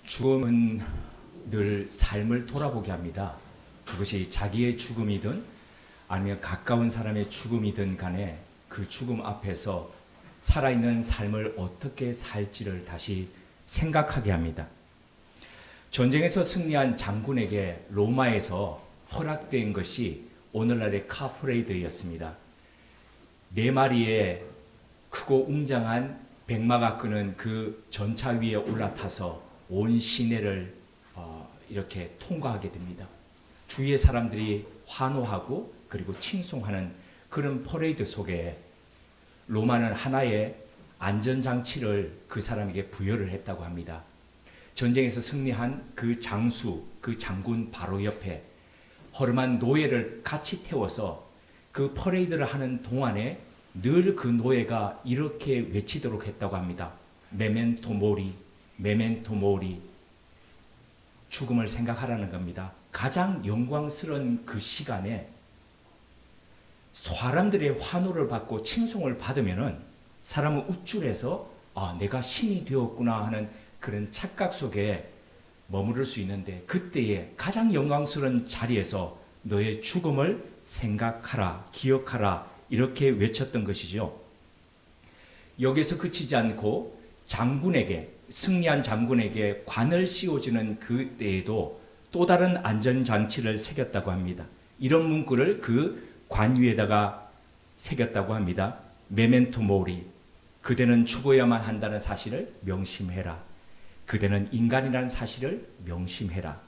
죽음은 늘 삶을 돌아보게 합니다. 그것이 자기의 죽음이든 아니면 가까운 사람의 죽음이든 간에 그 죽음 앞에서 살아있는 삶을 어떻게 살지를 다시 생각하게 합니다. 전쟁에서 승리한 장군에게 로마에서 허락된 것이 오늘날의 카프레이드였습니다. 4마리의 크고 웅장한 백마가 끄는 그 전차 위에 올라타서 온 시내를 이렇게 통과하게 됩니다. 주위의 사람들이 환호하고 그리고 칭송하는 그런 퍼레이드 속에 로마는 하나의 안전장치를 그 사람에게 부여를 했다고 합니다. 전쟁에서 승리한 그 장수, 그 장군 바로 옆에 허름한 노예를 같이 태워서 그 퍼레이드를 하는 동안에 늘 그 노예가 이렇게 외치도록 했다고 합니다. 메멘토 모리, 메멘토 모리. 죽음을 생각하라는 겁니다. 가장 영광스러운 그 시간에 사람들의 환호를 받고 칭송을 받으면은 사람은 우쭐해서 내가 신이 되었구나 하는 그런 착각 속에 머무를 수 있는데, 그때의 가장 영광스러운 자리에서 너의 죽음을 생각하라, 기억하라, 이렇게 외쳤던 것이죠. 여기서 그치지 않고 장군에게, 승리한 장군에게 관을 씌워주는 그때에도 또 다른 안전장치를 새겼다고 합니다. 이런 문구를 그 관 위에다가 새겼다고 합니다. 메멘토 모리, 그대는 죽어야만 한다는 사실을 명심해라. 그대는 인간이라는 사실을 명심해라.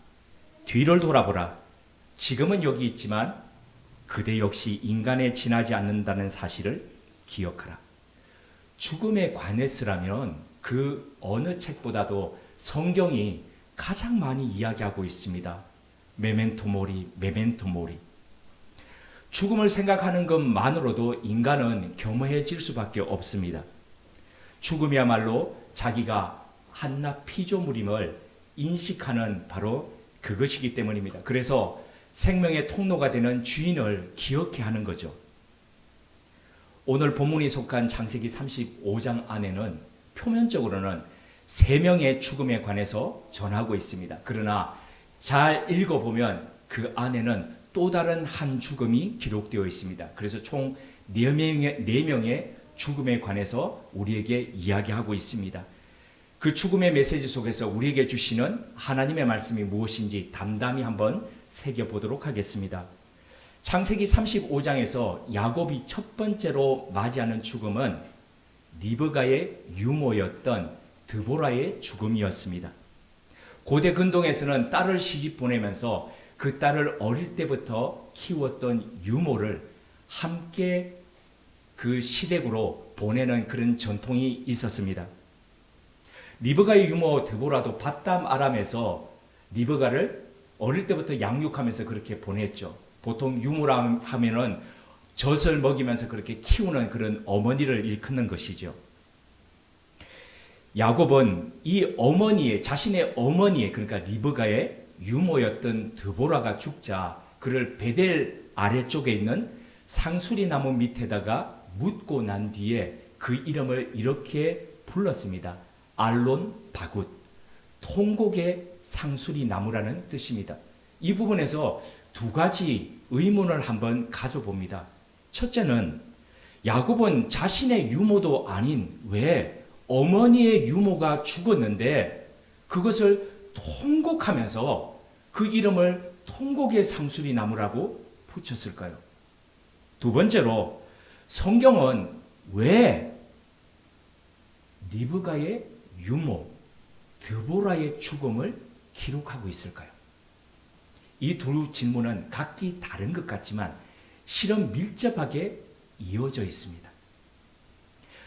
뒤를 돌아보라. 지금은 여기 있지만 그대 역시 인간에 지나지 않는다는 사실을 기억하라. 죽음에 관해서라면 그 어느 책보다도 성경이 가장 많이 이야기하고 있습니다. 메멘토 모리, 메멘토 모리. 죽음을 생각하는 것만으로도 인간은 겸허해질 수밖에 없습니다. 죽음이야말로 자기가 한낱 피조물임을 인식하는 바로 그것이기 때문입니다. 그래서 생명의 통로가 되는 주인을 기억해야 하는 거죠. 오늘 본문이 속한 창세기 35장 안에는 표면적으로는 3명의 죽음에 관해서 전하고 있습니다. 그러나 잘 읽어보면 그 안에는 또 다른 한 죽음이 기록되어 있습니다. 그래서 총 4명의 죽음에 관해서 우리에게 이야기하고 있습니다. 그 죽음의 메시지 속에서 우리에게 주시는 하나님의 말씀이 무엇인지 담담히 한번 새겨보도록 하겠습니다. 창세기 35장에서 야곱이 첫 번째로 맞이하는 죽음은 리브가의 유모였던 드보라의 죽음이었습니다. 고대 근동에서는 딸을 시집 보내면서 그 딸을 어릴 때부터 키웠던 유모를 함께 그 시댁으로 보내는 그런 전통이 있었습니다. 리브가의 유모 드보라도 바담 아람에서 리브가를 어릴 때부터 양육하면서 그렇게 보냈죠. 보통 유모라 하면은 젖을 먹이면서 그렇게 키우는 그런 어머니를 일컫는 것이죠. 야곱은 이 어머니의, 자신의 어머니의, 그러니까 리브가의 유모였던 드보라가 죽자 그를 베델 아래쪽에 있는 상수리 나무 밑에다가 묻고 난 뒤에 그 이름을 이렇게 불렀습니다. 알론 바굿, 통곡의 상수리 나무라는 뜻입니다. 이 부분에서 2가지 의문을 한번 가져봅니다. 첫째는 야곱은 자신의 유모도 아닌 왜 어머니의 유모가 죽었는데 그것을 통곡하면서 그 이름을 통곡의 상수리 나무라고 붙였을까요? 2번째로 성경은 왜 리브가의 유모 드보라의 죽음을 기록하고 있을까요? 이 2 질문은 각기 다른 것 같지만 실은 밀접하게 이어져 있습니다.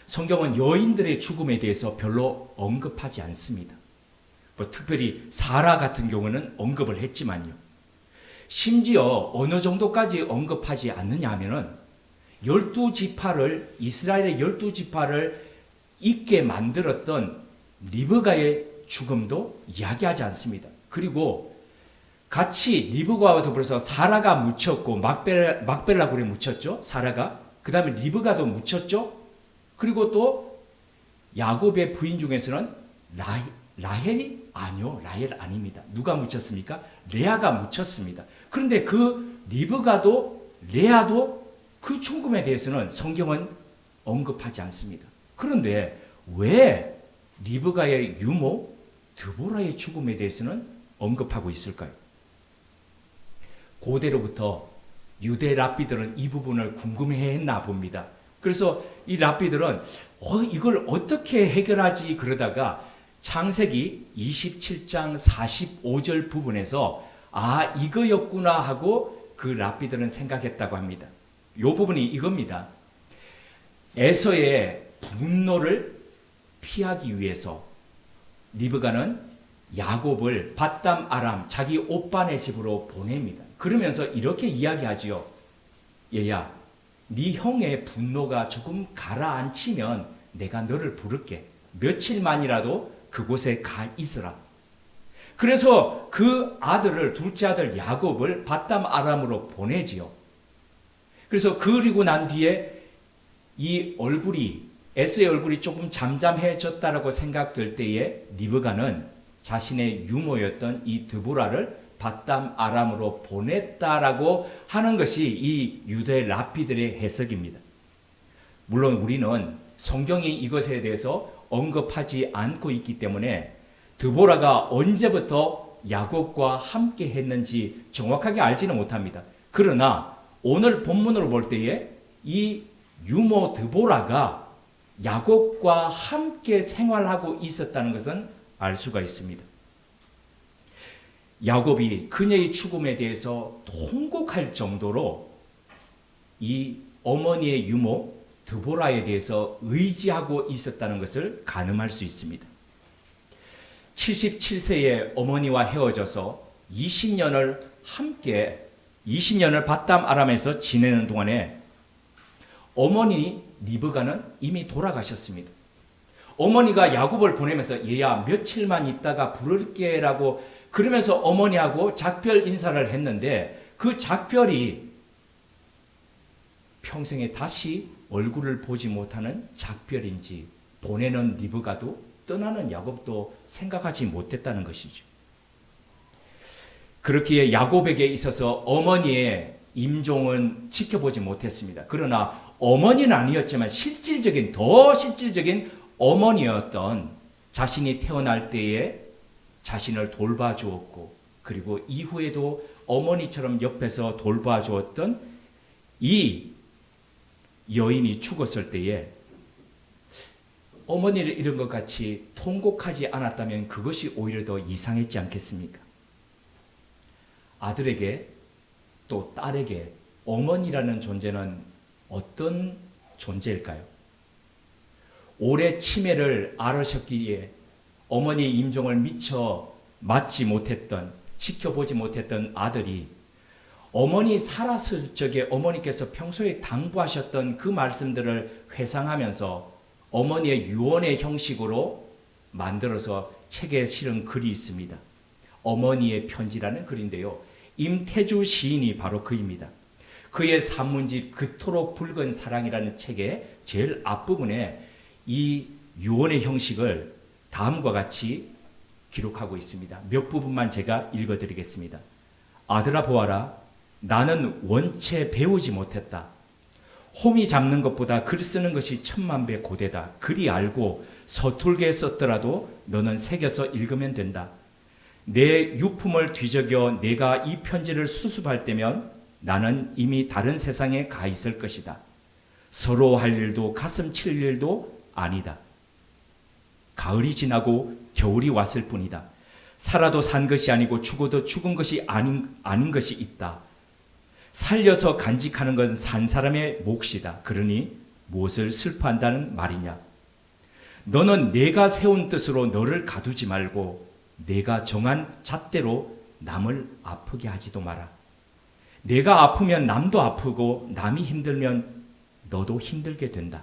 성경은 여인들의 죽음에 대해서 별로 언급하지 않습니다. 특별히 사라 같은 경우는 언급을 했지만요. 심지어 어느 정도까지 언급하지 않느냐 하면은 12지파를, 이스라엘의 12지파를 있게 만들었던 리브가의 죽음도 이야기하지 않습니다. 그리고 같이 리브가와 더불어서 사라가 묻혔고 막벨라굴에 묻혔죠. 사라가. 그 다음에 리브가도 묻혔죠. 그리고 또 야곱의 부인 중에서는 라헬이? 아니요, 라헬 아닙니다. 누가 묻혔습니까? 레아가 묻혔습니다. 그런데 그 리브가도 레아도 그 죽음에 대해서는 성경은 언급하지 않습니다. 그런데 왜 리브가의 유모 드보라의 죽음에 대해서는 언급하고 있을까요? 고대로부터 유대 랍비들은 이 부분을 궁금해했나 봅니다. 그래서 이 랍비들은 이걸 어떻게 해결하지 그러다가 창세기 27장 45절 부분에서 이거였구나 하고 그 랍비들은 생각했다고 합니다. 이 부분이 이겁니다. 에서의 분노를 피하기 위해서 리브가는 야곱을 밧담 아람 자기 오빠네 집으로 보냅니다. 그러면서 이렇게 이야기하지요. 얘야, 네 형의 분노가 조금 가라앉히면 내가 너를 부를게. 며칠만이라도 그곳에 가 있으라. 그래서 그 아들을 둘째 아들 야곱을 밧담 아람으로 보내지요. 그래서 그리고 난 뒤에 이 얼굴이 에서의 얼굴이 조금 잠잠해졌다라고 생각될 때에 리브가는 자신의 유모였던 이 드보라를 밧담 아람으로 보냈다라고 하는 것이 이 유대 랍비들의 해석입니다. 물론 우리는 성경이 이것에 대해서 언급하지 않고 있기 때문에 드보라가 언제부터 야곱과 함께 했는지 정확하게 알지는 못합니다. 그러나 오늘 본문으로 볼 때에 이 유모 드보라가 야곱과 함께 생활하고 있었다는 것은 알 수가 있습니다. 야곱이 그녀의 죽음에 대해서 통곡할 정도로 이 어머니의 유모 드보라에 대해서 의지하고 있었다는 것을 가늠할 수 있습니다. 77세의 어머니와 헤어져서 20년을 밧담 아람에서 지내는 동안에 어머니 리브가는 이미 돌아가셨습니다. 어머니가 야곱을 보내면서 얘야 며칠만 있다가 부를게라고 그러면서 어머니하고 작별 인사를 했는데 그 작별이 평생에 다시 얼굴을 보지 못하는 작별인지 보내는 리브가도 떠나는 야곱도 생각하지 못했다는 것이죠. 그렇기에 야곱에게 있어서 어머니의 임종은 지켜보지 못했습니다. 그러나 어머니는 아니었지만 더 실질적인 어머니였던 자신이 태어날 때에 자신을 돌봐주었고 그리고 이후에도 어머니처럼 옆에서 돌봐주었던 이 여인이 죽었을 때에 어머니를 잃은 것 같이 통곡하지 않았다면 그것이 오히려 더 이상했지 않겠습니까? 아들에게 또 딸에게 어머니라는 존재는 어떤 존재일까요? 오래 치매를 앓으셨기에 어머니의 임종을 미처 맞지 못했던, 지켜보지 못했던 아들이 어머니 살았을 적에 어머니께서 평소에 당부하셨던 그 말씀들을 회상하면서 어머니의 유언의 형식으로 만들어서 책에 실은 글이 있습니다. 어머니의 편지라는 글인데요. 임태주 시인이 바로 그입니다. 그의 산문집 그토록 붉은 사랑이라는 책의 제일 앞부분에 이 유언의 형식을 다음과 같이 기록하고 있습니다. 몇 부분만 제가 읽어드리겠습니다. 아들아 보아라. 나는 원체 배우지 못했다. 홈이 잡는 것보다 글 쓰는 것이 천만배 고되다. 글이 알고 서툴게 썼더라도 너는 새겨서 읽으면 된다. 내 유품을 뒤적여 내가 이 편지를 수습할 때면 나는 이미 다른 세상에 가 있을 것이다. 서로 할 일도 가슴 칠 일도 아니다. 가을이 지나고 겨울이 왔을 뿐이다. 살아도 산 것이 아니고 죽어도 죽은 것이 아닌 것이 있다. 살려서 간직하는 것은 산 사람의 몫이다. 그러니 무엇을 슬퍼한다는 말이냐. 너는 내가 세운 뜻으로 너를 가두지 말고 내가 정한 잣대로 남을 아프게 하지도 마라. 내가 아프면 남도 아프고 남이 힘들면 너도 힘들게 된다.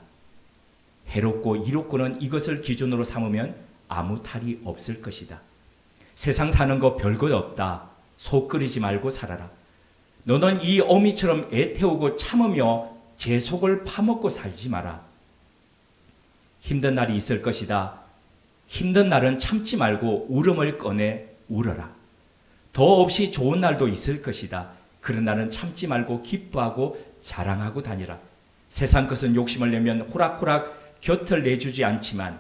해롭고 이롭고는 이것을 기준으로 삼으면 아무 탈이 없을 것이다. 세상 사는 거 별것 없다. 속 끓이지 말고 살아라. 너는 이 어미처럼 애태우고 참으며 제 속을 파먹고 살지 마라. 힘든 날이 있을 것이다. 힘든 날은 참지 말고 울음을 꺼내 울어라. 더없이 좋은 날도 있을 것이다. 그런 날은 참지 말고 기뻐하고 자랑하고 다니라. 세상 것은 욕심을 내면 호락호락 곁을 내주지 않지만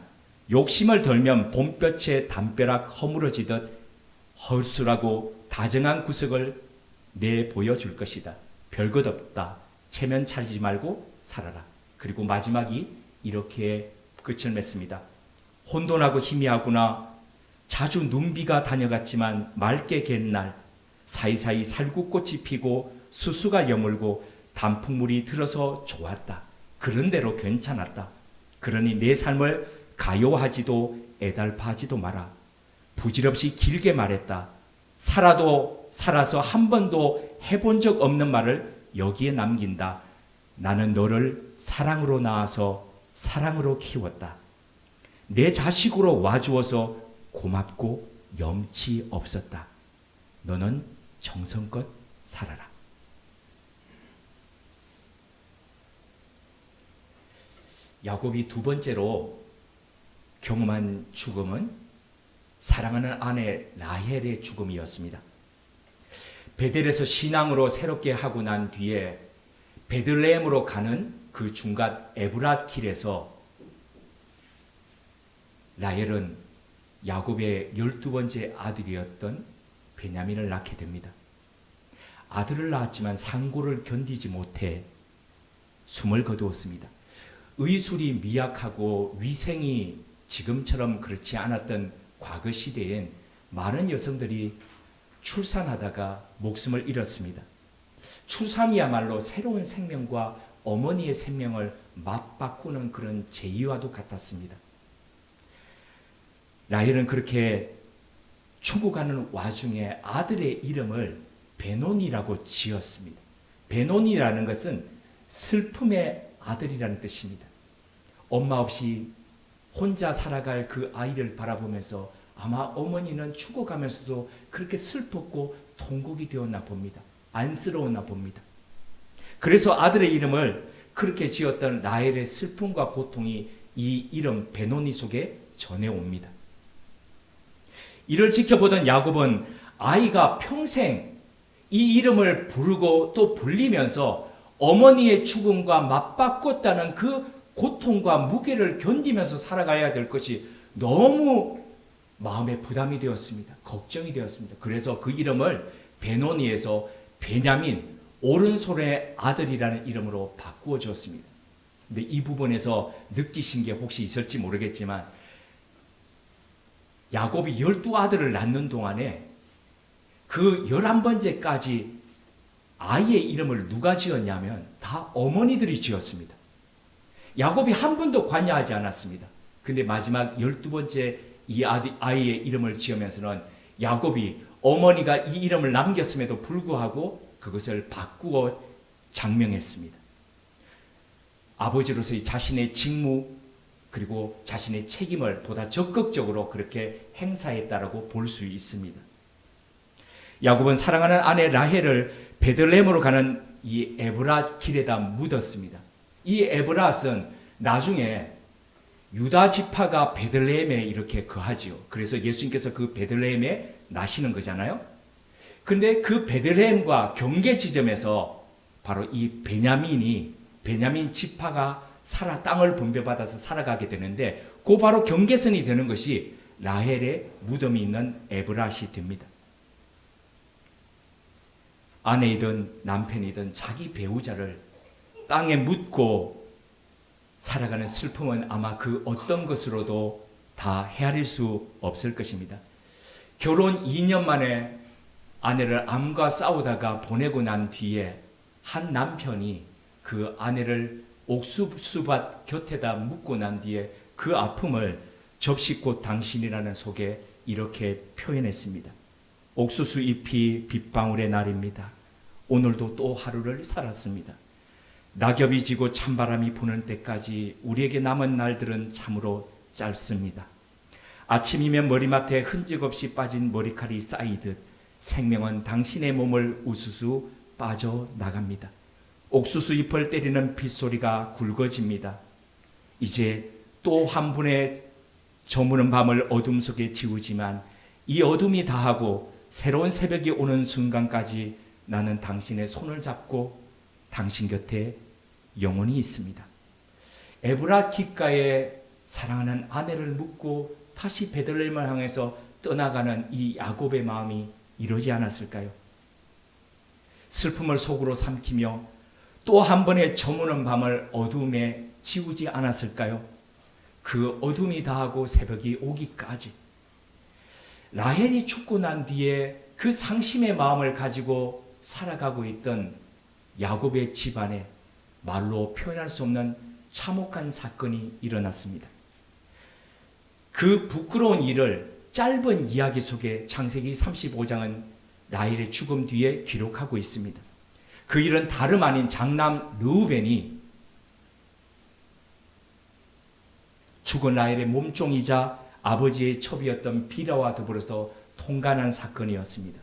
욕심을 덜면 봄볕에 담벼락 허물어지듯 헐술하고 다정한 구석을 내보여줄 것이다. 별것 없다. 체면 차리지 말고 살아라. 그리고 마지막이 이렇게 끝을 맺습니다. 혼돈하고 희미하구나. 자주 눈비가 다녀갔지만 맑게 갠 날 사이사이 살구꽃이 피고 수수가 여물고 단풍물이 들어서 좋았다. 그런대로 괜찮았다. 그러니 내 삶을 가요하지도 애달파하지도 마라. 부질없이 길게 말했다. 살아서 한 번도 해본 적 없는 말을 여기에 남긴다. 나는 너를 사랑으로 낳아서 사랑으로 키웠다. 내 자식으로 와주어서 고맙고 염치 없었다. 너는 정성껏 살아라. 야곱이 두 번째로 경험한 죽음은 사랑하는 아내 라헬의 죽음이었습니다. 베델에서 신앙으로 새롭게 하고 난 뒤에 베들레헴으로 가는 그 중간 에브랏길에서 라헬은 야곱의 12번째 아들이었던 베냐민을 낳게 됩니다. 아들을 낳았지만 상고를 견디지 못해 숨을 거두었습니다. 의술이 미약하고 위생이 지금처럼 그렇지 않았던 과거 시대엔 많은 여성들이 출산하다가 목숨을 잃었습니다. 출산이야말로 새로운 생명과 어머니의 생명을 맞바꾸는 그런 제의와도 같았습니다. 라헬은 그렇게 죽어가는 와중에 아들의 이름을 베논이라고 지었습니다. 베논이라는 것은 슬픔의 아들이라는 뜻입니다. 엄마 없이 혼자 살아갈 그 아이를 바라보면서 아마 어머니는 죽어가면서도 그렇게 슬펐고 통곡이 되었나 봅니다. 안쓰러웠나 봅니다. 그래서 아들의 이름을 그렇게 지었던 라헬의 슬픔과 고통이 이 이름 베노니 속에 전해옵니다. 이를 지켜보던 야곱은 아이가 평생 이 이름을 부르고 또 불리면서 어머니의 죽음과 맞바꿨다는 그 고통과 무게를 견디면서 살아가야 될 것이 너무 마음에 부담이 되었습니다. 걱정이 되었습니다. 그래서 그 이름을 베노니에서 베냐민, 오른손의 아들이라는 이름으로 바꾸어 주었습니다. 근데 이 부분에서 느끼신 게 혹시 있을지 모르겠지만 야곱이 12아들을 낳는 동안에 그 11번째까지 아이의 이름을 누가 지었냐면 다 어머니들이 지었습니다. 야곱이 한 번도 관여하지 않았습니다. 근데 마지막 12번째 이 아이의 이름을 지으면서는 야곱이 어머니가 이 이름을 남겼음에도 불구하고 그것을 바꾸어 장명했습니다. 아버지로서의 자신의 직무 그리고 자신의 책임을 보다 적극적으로 그렇게 행사했다라고 볼 수 있습니다. 야곱은 사랑하는 아내 라헬을 베들레헴으로 가는 이 에브랏 길에다 묻었습니다. 이 에브랏은 나중에 유다 지파가 베들레헴에 이렇게 거하지요. 그래서 예수님께서 그 베들레헴에 나시는 거잖아요. 근데 그 베들레헴과 경계 지점에서 바로 이 베냐민 지파가 땅을 분배받아서 살아가게 되는데 그 바로 경계선이 되는 것이 라헬의 무덤이 있는 에브랏이 됩니다. 아내이든 남편이든 자기 배우자를 땅에 묻고 살아가는 슬픔은 아마 그 어떤 것으로도 다 헤아릴 수 없을 것입니다. 결혼 2년 만에 아내를 암과 싸우다가 보내고 난 뒤에 한 남편이 그 아내를 옥수수밭 곁에다 묻고 난 뒤에 그 아픔을 접시꽃 당신이라는 속에 이렇게 표현했습니다. 옥수수 잎이 빗방울의 날입니다. 오늘도 또 하루를 살았습니다. 낙엽이 지고 찬바람이 부는 때까지 우리에게 남은 날들은 참으로 짧습니다. 아침이면 머리맡에 흔적 없이 빠진 머리칼이 쌓이듯 생명은 당신의 몸을 우수수 빠져나갑니다. 옥수수 잎을 때리는 빗소리가 굵어집니다. 이제 또 한 분의 저무는 밤을 어둠 속에 지우지만 이 어둠이 다하고 새로운 새벽이 오는 순간까지 나는 당신의 손을 잡고 당신 곁에 영원히 있습니다. 에브라 깃가에 사랑하는 아내를 묻고 다시 베들레헴을 향해서 떠나가는 이 야곱의 마음이 이러지 않았을까요? 슬픔을 속으로 삼키며 또 한 번의 저무는 밤을 어둠에 지우지 않았을까요? 그 어둠이 다하고 새벽이 오기까지. 라헬이 죽고 난 뒤에 그 상심의 마음을 가지고 살아가고 있던 야곱의 집안에 말로 표현할 수 없는 참혹한 사건이 일어났습니다. 그 부끄러운 일을 짧은 이야기 속에 창세기 35장은 라헬의 죽음 뒤에 기록하고 있습니다. 그 일은 다름 아닌 장남 르우벤이 죽은 라헬의 몸종이자 아버지의 첩이었던 비라와 더불어서 통간한 사건이었습니다.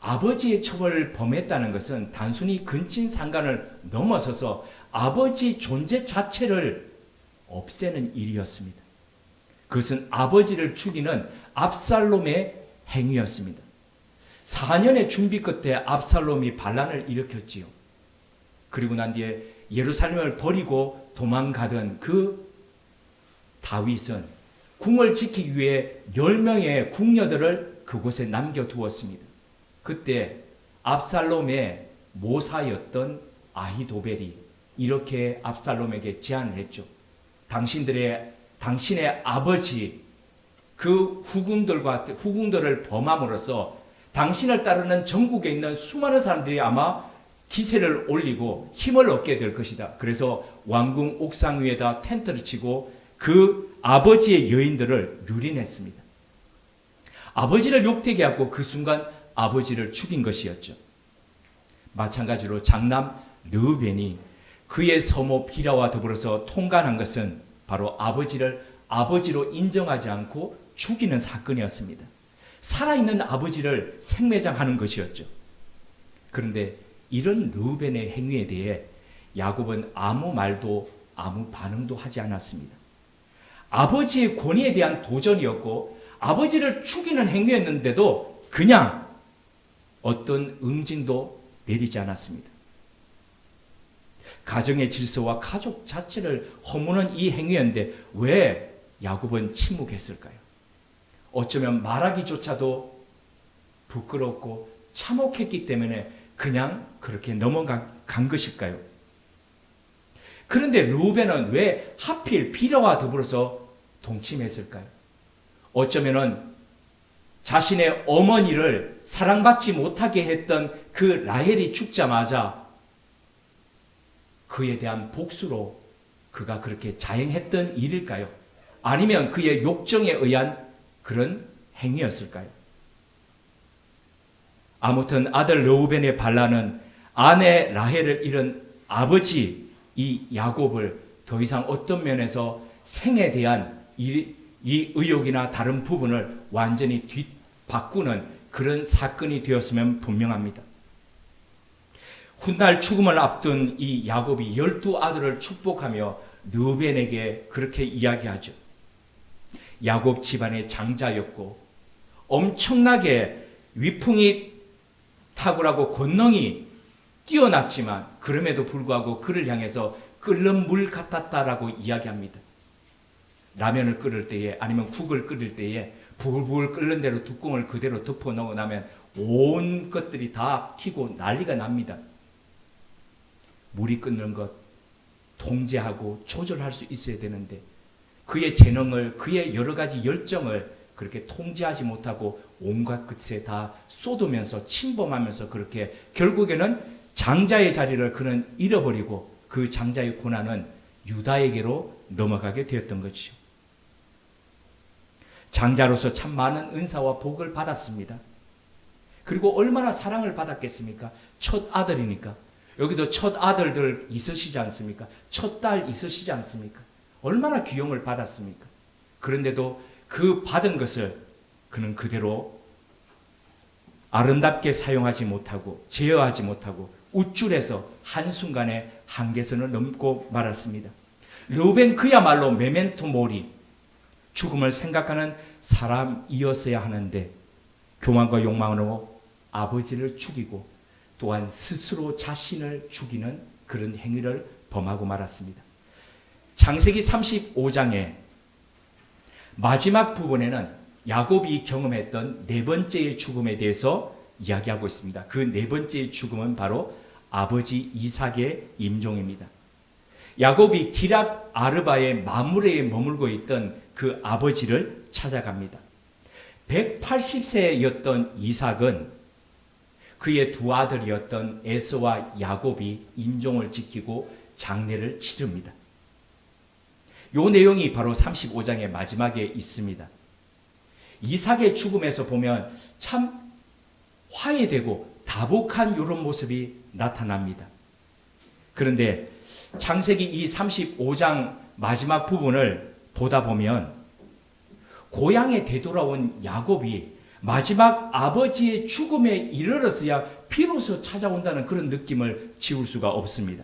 아버지의 첩을 범했다는 것은 단순히 근친상간을 넘어서서 아버지 존재 자체를 없애는 일이었습니다. 그것은 아버지를 죽이는 압살롬의 행위였습니다. 4년의 준비 끝에 압살롬이 반란을 일으켰지요. 그리고 난 뒤에 예루살렘을 버리고 도망가던 그 다윗은 궁을 지키기 위해 10명의 궁녀들을 그곳에 남겨두었습니다. 그때 압살롬의 모사였던 아히도벨이 이렇게 압살롬에게 제안을 했죠. 당신의 아버지 그 후궁들을 범함으로써 당신을 따르는 전국에 있는 수많은 사람들이 아마 기세를 올리고 힘을 얻게 될 것이다. 그래서 왕궁 옥상 위에다 텐트를 치고 그 아버지의 여인들을 유린했습니다. 아버지를 욕되게 하고 그 순간 아버지를 죽인 것이었죠. 마찬가지로 장남 르우벤이 그의 서모 비라와 더불어서 통간한 것은 바로 아버지를 아버지로 인정하지 않고 죽이는 사건이었습니다. 살아있는 아버지를 생매장하는 것이었죠. 그런데 이런 르우벤의 행위에 대해 야곱은 아무 말도 아무 반응도 하지 않았습니다. 아버지의 권위에 대한 도전이었고 아버지를 죽이는 행위였는데도 그냥 어떤 응징도 내리지 않았습니다. 가정의 질서와 가족 자체를 허무는 이 행위였는데 왜 야곱은 침묵했을까요? 어쩌면 말하기조차도 부끄럽고 참혹했기 때문에 그냥 그렇게 넘어간 것일까요? 그런데 르우벤은 왜 하필 비라와 더불어서 동침했을까요? 어쩌면은 자신의 어머니를 사랑받지 못하게 했던 그 라헬이 죽자마자 그에 대한 복수로 그가 그렇게 자행했던 일일까요? 아니면 그의 욕정에 의한 그런 행위였을까요? 아무튼 아들 르우벤의 반란은 아내 라헬을 잃은 아버지 이 야곱을 더 이상 어떤 면에서 생에 대한 이 의혹이나 다른 부분을 완전히 바꾸는 그런 사건이 되었으면 분명합니다. 훗날 죽음을 앞둔 이 야곱이 12아들을 축복하며 르우벤에게 그렇게 이야기하죠. 야곱 집안의 장자였고 엄청나게 위풍이 탁월하고 권능이 뛰어났지만 그럼에도 불구하고 그를 향해서 끓는 물 같았다라고 이야기합니다. 라면을 끓일 때에 아니면 국을 끓일 때에 부글부글 끓는 대로 뚜껑을 그대로 덮어 넣어 나면 온 것들이 다 튀고 난리가 납니다. 물이 끓는 것 통제하고 조절할 수 있어야 되는데 그의 재능을 그의 여러 가지 열정을 그렇게 통제하지 못하고 온갖 것에 다 쏟으면서 침범하면서 그렇게 결국에는 장자의 자리를 그는 잃어버리고 그 장자의 고난은 유다에게로 넘어가게 되었던 것이죠. 장자로서 참 많은 은사와 복을 받았습니다. 그리고 얼마나 사랑을 받았겠습니까? 첫 아들이니까. 여기도 첫 아들들 있으시지 않습니까? 첫 딸 있으시지 않습니까? 얼마나 귀여움을 받았습니까? 그런데도 그 받은 것을 그는 그대로 아름답게 사용하지 못하고 제어하지 못하고 우쭐해서 한순간에 한계선을 넘고 말았습니다. 르우벤 그야말로 메멘토 모리, 죽음을 생각하는 사람이었어야 하는데 교만과 욕망으로 아버지를 죽이고 또한 스스로 자신을 죽이는 그런 행위를 범하고 말았습니다. 창세기 35장의 마지막 부분에는 야곱이 경험했던 네 번째의 죽음에 대해서 이야기하고 있습니다. 그 네 번째의 죽음은 바로 아버지 이삭의 임종입니다. 야곱이 기럇 아르바의 마므레에 머물고 있던 그 아버지를 찾아갑니다. 180세였던 이삭은 그의 두 아들이었던 에서와 야곱이 임종을 지키고 장례를 치릅니다. 이 내용이 바로 35장의 마지막에 있습니다. 이삭의 죽음에서 보면 참 화해되고 다복한 이런 모습이 나타납니다. 그런데 창세기 이 35장 마지막 부분을 보다 보면 고향에 되돌아온 야곱이 마지막 아버지의 죽음에 이르렀어야 비로소 찾아온다는 그런 느낌을 지울 수가 없습니다.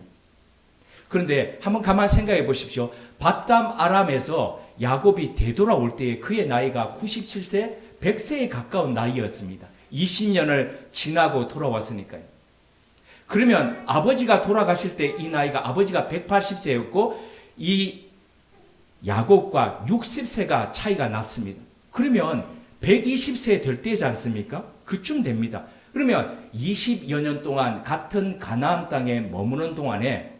그런데 한번 가만 생각해 보십시오. 밧담 아람에서 야곱이 되돌아올 때에 그의 나이가 97세, 100세에 가까운 나이였습니다. 20년을 지나고 돌아왔으니까요. 그러면 아버지가 돌아가실 때 이 나이가 아버지가 180세였고 이 야곱과 60세가 차이가 났습니다. 그러면 120세 될 때지 않습니까? 그쯤 됩니다. 그러면 20여 년 동안 같은 가나안 땅에 머무는 동안에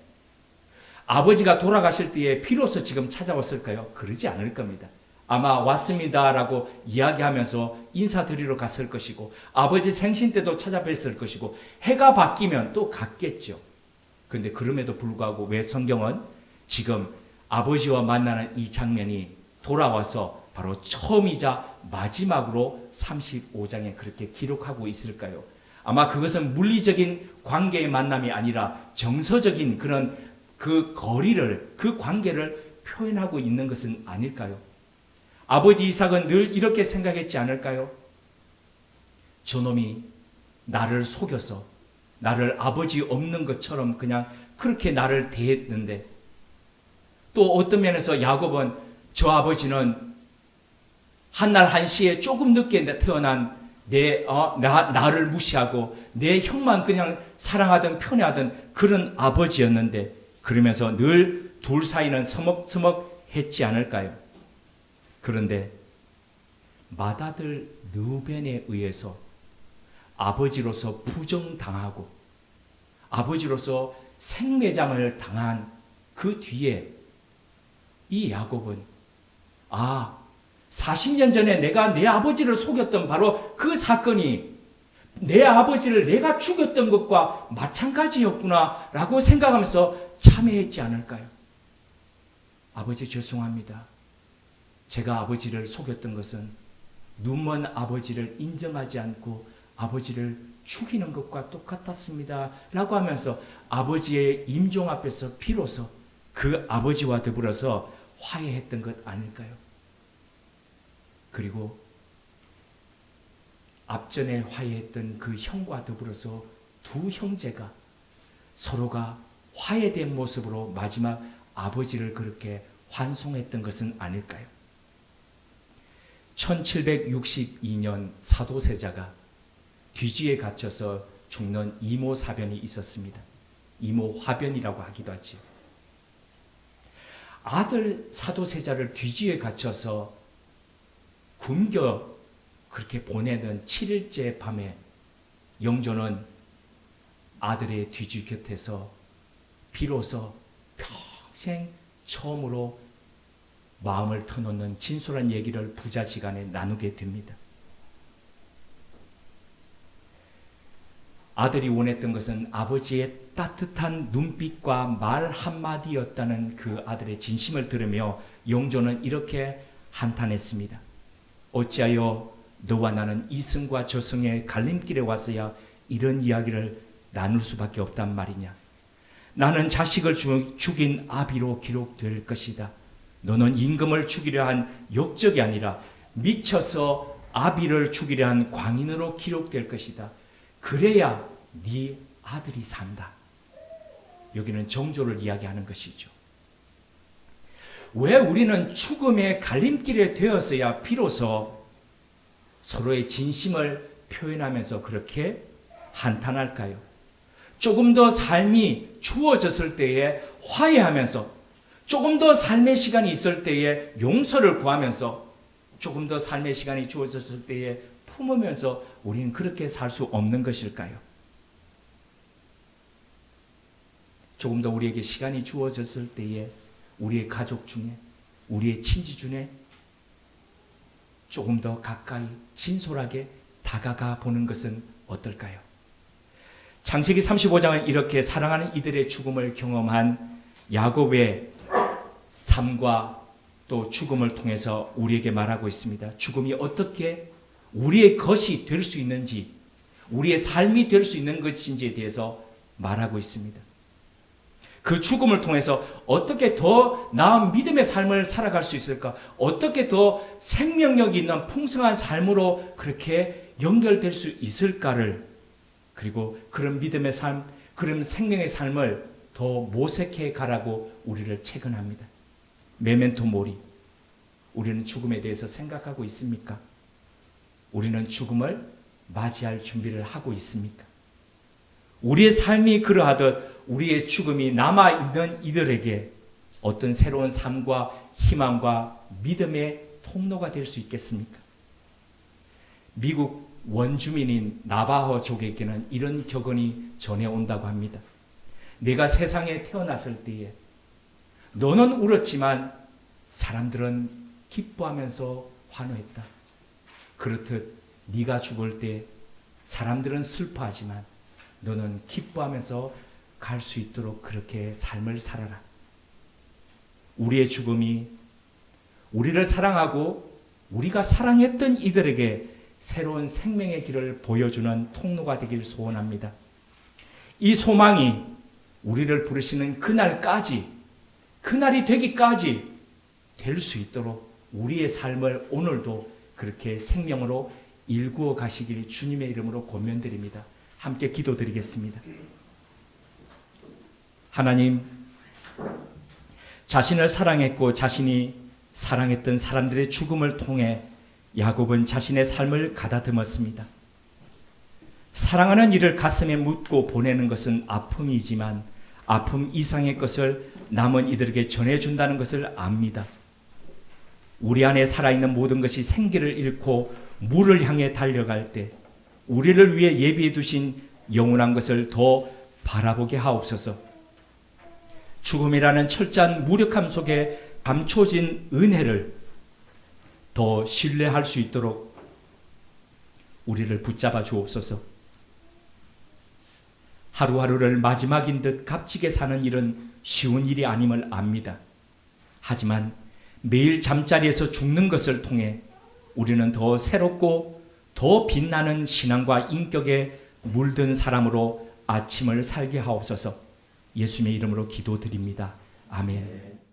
아버지가 돌아가실 때에 비로소 지금 찾아왔을까요? 그러지 않을 겁니다. 아마 왔습니다라고 이야기하면서 인사드리러 갔을 것이고 아버지 생신 때도 찾아뵀을 것이고 해가 바뀌면 또 갔겠죠. 그런데 그럼에도 불구하고 왜 성경은 지금 아버지와 만나는 이 장면이 돌아와서 바로 처음이자 마지막으로 35장에 그렇게 기록하고 있을까요? 아마 그것은 물리적인 관계의 만남이 아니라 정서적인 그런 그 거리를, 그 관계를 표현하고 있는 것은 아닐까요? 아버지 이삭은 늘 이렇게 생각했지 않을까요? 저놈이 나를 속여서 나를 아버지 없는 것처럼 그냥 그렇게 나를 대했는데 또 어떤 면에서 야곱은 저 아버지는 한날 한시에 조금 늦게 태어난 나를 무시하고 내 형만 그냥 사랑하든 편애하던 그런 아버지였는데 그러면서 늘 둘 사이는 서먹서먹했지 않을까요? 그런데 맏아들 르벤에 의해서 아버지로서 부정당하고 아버지로서 생매장을 당한 그 뒤에 이 야곱은 40년 전에 내가 내 아버지를 속였던 바로 그 사건이 내 아버지를 내가 죽였던 것과 마찬가지였구나 라고 생각하면서 참회했지 않을까요? 아버지 죄송합니다. 제가 아버지를 속였던 것은 눈먼 아버지를 인정하지 않고 아버지를 죽이는 것과 똑같았습니다 라고 하면서 아버지의 임종 앞에서 비로소 그 아버지와 더불어서 화해했던 것 아닐까요? 그리고 앞전에 화해했던 그 형과 더불어서 두 형제가 서로가 화해된 모습으로 마지막 아버지를 그렇게 환송했던 것은 아닐까요? 1762년 사도세자가 뒤지에 갇혀서 죽는 이모사변이 있었습니다. 이모화변이라고 하기도 하죠. 아들 사도세자를 뒤지에 갇혀서 굶겨 그렇게 보내는 7일째 밤에 영조는 아들의 뒤지 곁에서 비로소 평생 처음으로 마음을 터놓는 진솔한 얘기를 부자지간에 나누게 됩니다. 아들이 원했던 것은 아버지의 따뜻한 눈빛과 말 한마디였다는 그 아들의 진심을 들으며 영조는 이렇게 한탄했습니다. 어찌하여 너와 나는 이승과 저승의 갈림길에 와서야 이런 이야기를 나눌 수밖에 없단 말이냐. 나는 자식을 죽인 아비로 기록될 것이다. 너는 임금을 죽이려 한 역적이 아니라 미쳐서 아비를 죽이려 한 광인으로 기록될 것이다. 그래야 네 아들이 산다. 여기는 정조를 이야기하는 것이죠. 왜 우리는 죽음의 갈림길에 되었어야 비로소 서로의 진심을 표현하면서 그렇게 한탄할까요? 조금 더 삶이 주어졌을 때에 화해하면서, 조금 더 삶의 시간이 있을 때에 용서를 구하면서, 조금 더 삶의 시간이 주어졌을 때에 품으면서 우리는 그렇게 살 수 없는 것일까요? 조금 더 우리에게 시간이 주어졌을 때에 우리의 가족 중에, 우리의 친지 중에 조금 더 가까이 진솔하게 다가가 보는 것은 어떨까요? 창세기 35장은 이렇게 사랑하는 이들의 죽음을 경험한 야곱의 삶과 또 죽음을 통해서 우리에게 말하고 있습니다. 죽음이 어떻게 우리의 것이 될 수 있는지, 우리의 삶이 될 수 있는 것인지에 대해서 말하고 있습니다. 그 죽음을 통해서 어떻게 더 나은 믿음의 삶을 살아갈 수 있을까? 어떻게 더 생명력이 있는 풍성한 삶으로 그렇게 연결될 수 있을까를, 그리고 그런 믿음의 삶, 그런 생명의 삶을 더 모색해 가라고 우리를 채근합니다. 메멘토 모리. 우리는 죽음에 대해서 생각하고 있습니까? 우리는 죽음을 맞이할 준비를 하고 있습니까? 우리의 삶이 그러하듯 우리의 죽음이 남아있는 이들에게 어떤 새로운 삶과 희망과 믿음의 통로가 될 수 있겠습니까? 미국 원주민인 나바호족에게는 이런 격언이 전해온다고 합니다. 내가 세상에 태어났을 때에 너는 울었지만 사람들은 기뻐하면서 환호했다. 그렇듯 네가 죽을 때 사람들은 슬퍼하지만 너는 기뻐하면서 갈 수 있도록 그렇게 삶을 살아라. 우리의 죽음이 우리를 사랑하고 우리가 사랑했던 이들에게 새로운 생명의 길을 보여주는 통로가 되길 소원합니다. 이 소망이 우리를 부르시는 그날까지, 그날이 되기까지 될 수 있도록 우리의 삶을 오늘도 그렇게 생명으로 일구어 가시길 주님의 이름으로 권면드립니다. 함께 기도드리겠습니다. 하나님, 자신을 사랑했고 자신이 사랑했던 사람들의 죽음을 통해 야곱은 자신의 삶을 가다듬었습니다. 사랑하는 이를 가슴에 묻고 보내는 것은 아픔이지만 아픔 이상의 것을 남은 이들에게 전해준다는 것을 압니다. 우리 안에 살아있는 모든 것이 생기를 잃고 물을 향해 달려갈 때 우리를 위해 예비해 두신 영원한 것을 더 바라보게 하옵소서. 죽음이라는 철저한 무력함 속에 감춰진 은혜를 더 신뢰할 수 있도록 우리를 붙잡아 주옵소서. 하루하루를 마지막인 듯 값지게 사는 일은 쉬운 일이 아님을 압니다. 하지만 매일 잠자리에서 죽는 것을 통해 우리는 더 새롭고 더 빛나는 신앙과 인격에 물든 사람으로 아침을 살게 하옵소서. 예수님의 이름으로 기도드립니다. 아멘.